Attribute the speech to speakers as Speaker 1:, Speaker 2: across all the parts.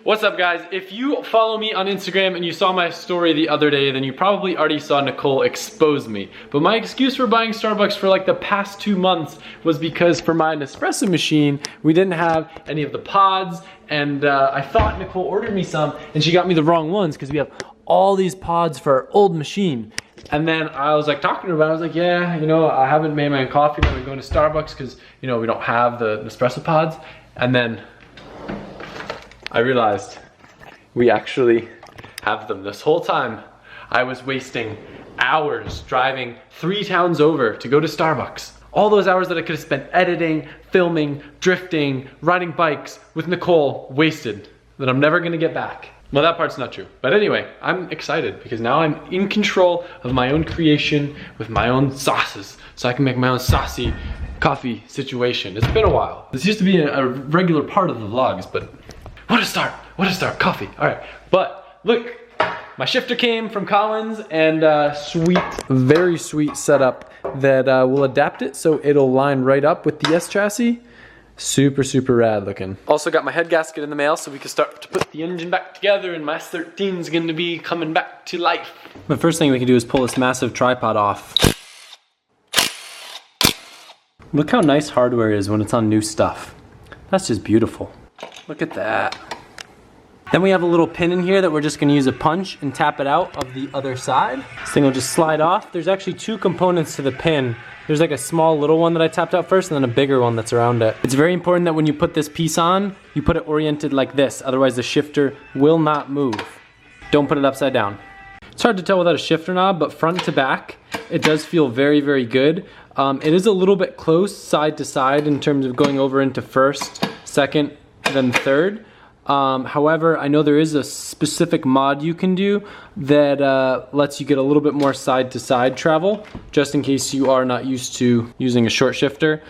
Speaker 1: What's up, guys? If you follow me on Instagram and you saw my story the other day, then you probably already saw Nicole expose me. But my excuse for buying Starbucks for like the past 2 months was because for my Nespresso machine, we didn't have any of the pods, and I thought Nicole ordered me some, and she got me the wrong ones because we have all these pods for our old machine. And then I was like talking to her about it. I was like, yeah, you know, I haven't made my own coffee. I've been going to Starbucks because, you know, we don't have the Nespresso pods. And then I realized we actually have them. This whole time I was wasting hours driving 3 towns over to go to Starbucks. All those hours that I could have spent editing, filming, drifting, riding bikes with Nicole, wasted, that I'm never gonna get back. Well, that part's not true. But anyway, I'm excited because now I'm in control of my own creation with my own sauces. So I can make my own saucy coffee situation. It's been a while. This used to be a regular part of the vlogs, but what a start, coffee. All right, but look, my shifter came from Collins, and sweet, very sweet setup that will adapt it so it'll line right up with the S chassis. Super, super rad looking. Also got my head gasket in the mail so we can start to put the engine back together, and my S13 is gonna be coming back to life. The first thing we can do is pull this massive tripod off. Look how nice hardware is when it's on new stuff. That's just beautiful. Look at that. Then we have a little pin in here that we're just gonna use a punch and tap it out of the other side. This thing will just slide off. There's actually 2 components to the pin. There's like a small little one that I tapped out first, and then a bigger one that's around it. It's very important that when you put this piece on, you put it oriented like this, otherwise the shifter will not move. Don't put it upside down. It's hard to tell without a shifter knob, but front to back, it does feel very, very good. It is a little bit close side to side in terms of going over into first, second, then third. However, I know there is a specific mod you can do that lets you get a little bit more side to side travel, just in case you are not used to using a short shifter.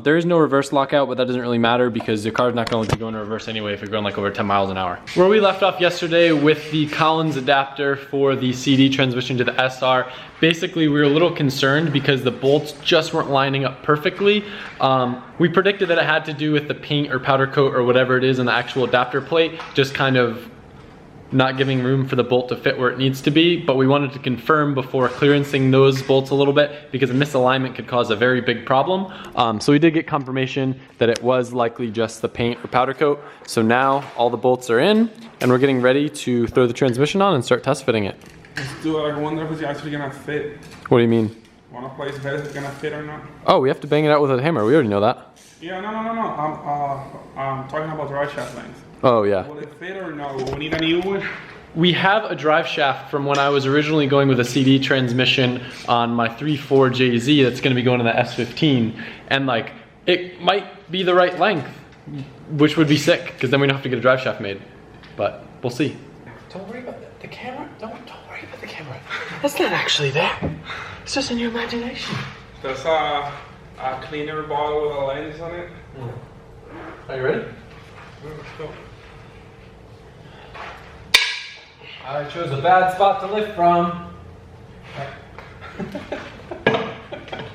Speaker 1: There is no reverse lockout, but that doesn't really matter because your car's not going to go in reverse anyway if you're going like over 10 miles an hour. Where we left off yesterday with the Collins adapter for the CD transmission to the SR, basically we were a little concerned because the bolts just weren't lining up perfectly. We predicted that it had to do with the paint or powder coat or whatever it is in the actual adapter plate, just kind of not giving room for the bolt to fit where it needs to be, but we wanted to confirm before clearancing those bolts a little bit because a misalignment could cause a very big problem. So we did get confirmation that it was likely just the paint or powder coat. So now all the bolts are in and we're getting ready to throw the transmission on and start test fitting it.
Speaker 2: Let's do it. I wonder if it's actually gonna fit.
Speaker 1: What do you mean?
Speaker 2: Wanna place bet if it's gonna fit or not?
Speaker 1: Oh, we have to bang it out with a hammer. We already know that.
Speaker 2: Yeah, no. I'm talking about drive shaft length.
Speaker 1: Oh, yeah.
Speaker 2: Will it fit or no? Will we need a new one?
Speaker 1: We have a drive shaft from when I was originally going with a CD transmission on my 3.4 JZ that's gonna be going to the S15. And like, it might be the right length, which would be sick, because then we don't have to get a drive shaft made. But we'll see. Don't worry about the camera. Don't worry about the camera. That's not actually there. It's just in your imagination.
Speaker 2: There's a cleaner bottle with a lens on it.
Speaker 1: Are you ready?
Speaker 2: Let's go.
Speaker 1: I chose a bad spot to lift from.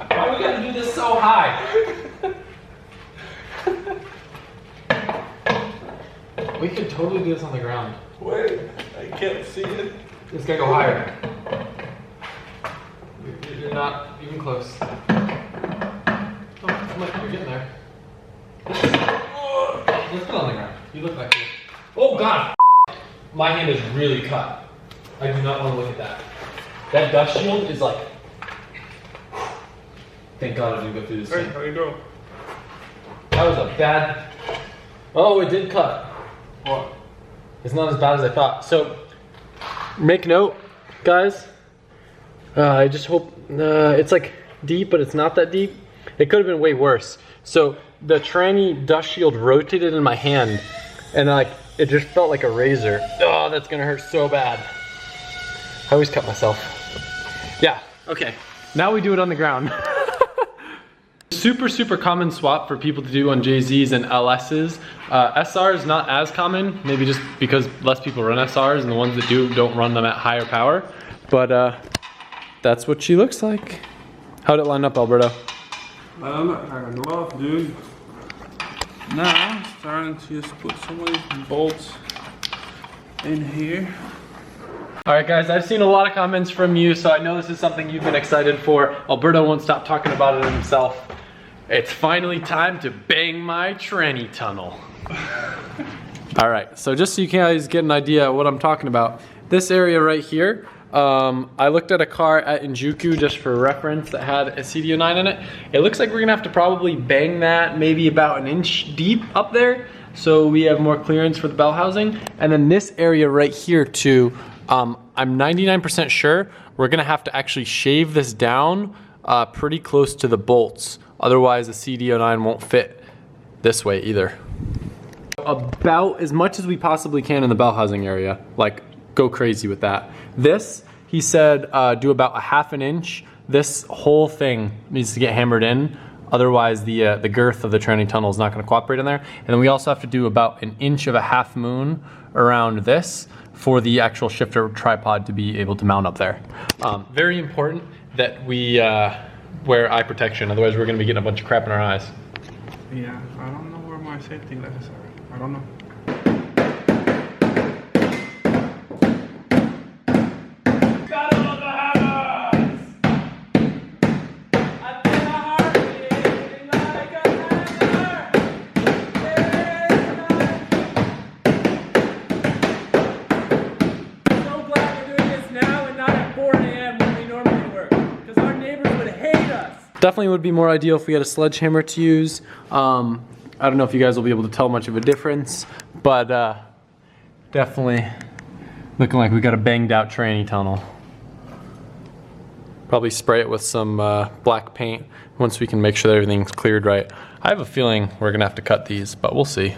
Speaker 1: Why do we gotta do this so high? We could totally do this on the ground.
Speaker 2: Wait, I can't see it.
Speaker 1: It's gonna go higher. You're not even close. Oh, look, you're getting there. Let's put it on the ground. You look like you. Oh God! My hand is really cut. I do not want to look at that. That dust shield is like. Thank God I didn't go through this.
Speaker 2: Hey,
Speaker 1: thing.
Speaker 2: how you doing?
Speaker 1: That was a bad. Oh, it did cut.
Speaker 2: What?
Speaker 1: It's not as bad as I thought. So, make note, guys. I just hope it's like deep, but it's not that deep. It could have been way worse. So the tranny dust shield rotated in my hand, and like it just felt like a razor. Oh, that's gonna hurt so bad. I always cut myself. Yeah. Okay. Now we do it on the ground. Super, super common swap for people to do on JZs and LSs. SR is not as common, maybe just because less people run SRs, and the ones that do don't run them at higher power. But that's what she looks like. How'd it line up, Alberto?
Speaker 2: I love, dude. Now, I'm starting to just put some of these bolts in here.
Speaker 1: All right, guys, I've seen a lot of comments from you, so I know this is something you've been excited for. Alberto won't stop talking about it himself. It's finally time to bang my tranny tunnel. All right, so just so you guys get an idea of what I'm talking about, this area right here, I looked at a car at Injuku just for reference that had a CDO9 in it. It looks like we're gonna have to probably bang that maybe about 1 inch deep up there, so we have more clearance for the bell housing. And then this area right here too, I'm 99% sure we're gonna have to actually shave this down pretty close to the bolts. Otherwise the CDO9 won't fit this way either. About as much as we possibly can in the bell housing area, like go crazy with that. This, he said, do about 1/2 inch. This whole thing needs to get hammered in. Otherwise the girth of the tranny tunnel is not gonna cooperate in there. And then we also have to do about 1 inch of a half moon around this for the actual shifter tripod to be able to mount up there. Very important that we wear eye protection, otherwise we're gonna be getting a bunch of crap in our eyes.
Speaker 2: Yeah, I don't know where my safety glasses are. I don't know.
Speaker 1: Definitely would be more ideal if we had a sledgehammer to use. I don't know if you guys will be able to tell much of a difference, but definitely looking like we got a banged out tranny tunnel. Probably spray it with some black paint once we can make sure that everything's cleared right. I have a feeling we're gonna have to cut these, but we'll see.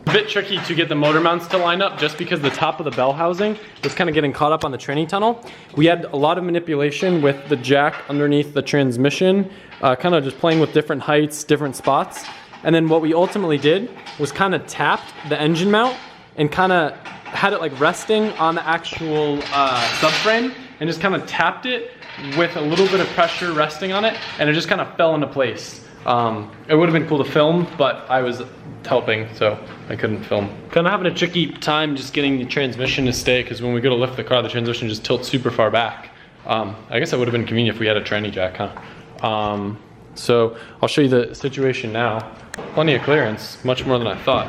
Speaker 1: A bit tricky to get the motor mounts to line up just because the top of the bell housing was kind of getting caught up on the tranny tunnel. We had a lot of manipulation with the jack underneath the transmission, kind of just playing with different heights, different spots. And then what we ultimately did was kind of tapped the engine mount and kind of had it like resting on the actual subframe and just kind of tapped it with a little bit of pressure resting on it, and it just kind of fell into place. It would have been cool to film, but I was helping, so I couldn't film. Kind of having a tricky time just getting the transmission to stay, because when we go to lift the car, the transmission just tilts super far back. I guess that would have been convenient if we had a tranny jack, huh? So I'll show you the situation now. Plenty of clearance, much more than I thought.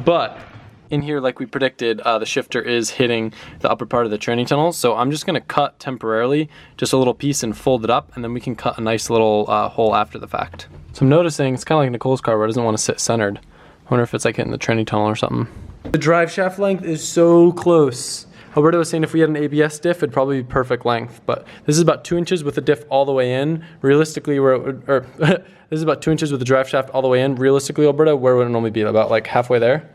Speaker 1: But in here, like we predicted, the shifter is hitting the upper part of the tranny tunnel. So I'm just gonna cut temporarily, just a little piece and fold it up, and then we can cut a nice little hole after the fact. So I'm noticing it's kind of like Nicole's car where it doesn't want to sit centered. I wonder if it's like hitting the tranny tunnel or something. The drive shaft length is so close. Alberto was saying if we had an ABS diff, it'd probably be perfect length, but this is about 2 inches with the diff all the way in. Realistically, this is about 2 inches with the drive shaft all the way in. Realistically, Alberto, where would it normally be? About like halfway there?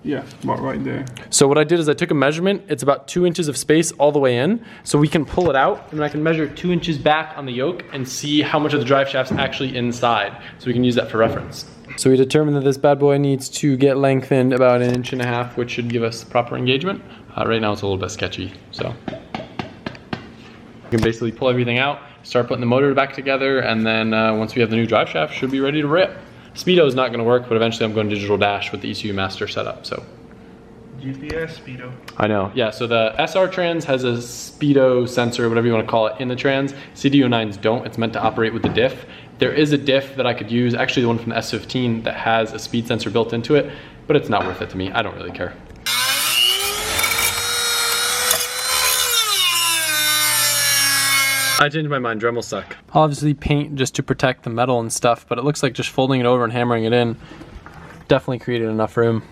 Speaker 2: Yeah, about right there.
Speaker 1: So what I did is I took a measurement. It's about 2 inches of space all the way in. So we can pull it out, and then I can measure 2 inches back on the yoke and see how much of the drive shaft's actually inside. So we can use that for reference. So we determined that this bad boy needs to get lengthened about 1.5 inches, which should give us proper engagement. Right now it's a little bit sketchy, so. You can basically pull everything out, start putting the motor back together, and then once we have the new drive shaft, should be ready to rip. Speedo is not gonna work, but eventually I'm going digital dash with the ECU master setup, so.
Speaker 2: GPS Speedo.
Speaker 1: I know, yeah, so the SR trans has a Speedo sensor, whatever you wanna call it, in the trans. CDO9s don't, it's meant to operate with the diff. There is a diff that I could use, actually the one from the S13 that has a speed sensor built into it, but it's not worth it to me, I don't really care. I changed my mind, Dremel suck. I'll obviously paint just to protect the metal and stuff, but it looks like just folding it over and hammering it in definitely created enough room.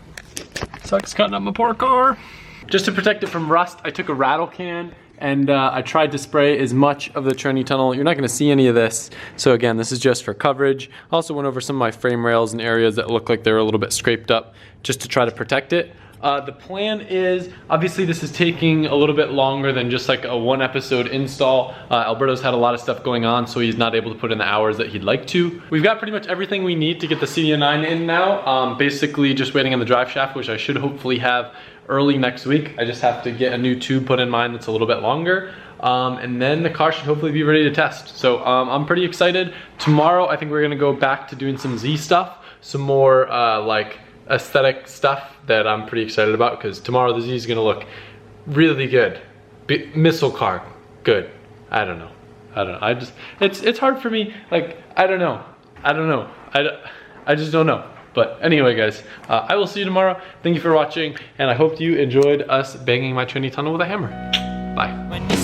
Speaker 1: Sucks cutting up my poor car. Just to protect it from rust, I took a rattle can and I tried to spray as much of the tranny tunnel. You're not gonna see any of this. So again, this is just for coverage. I also went over some of my frame rails and areas that look like they're a little bit scraped up just to try to protect it. The plan is, obviously this is taking a little bit longer than just like a 1 episode install. Alberto's had a lot of stuff going on, so he's not able to put in the hours that he'd like to. We've got pretty much everything we need to get the CDO9 in now. Basically just waiting on the drive shaft, which I should hopefully have early next week. I just have to get a new tube put in mine that's a little bit longer. And then the car should hopefully be ready to test. So I'm pretty excited. Tomorrow I think we're gonna go back to doing some Z stuff, some more like
Speaker 3: aesthetic stuff that I'm pretty excited about, because tomorrow the Z is gonna look really good. Missile car, good. I don't know. It's hard for me, like, I don't know. I just don't know. But anyway, guys, I will see you tomorrow. Thank you for watching, and I hope you enjoyed us banging my Trinity tunnel with a hammer. Bye.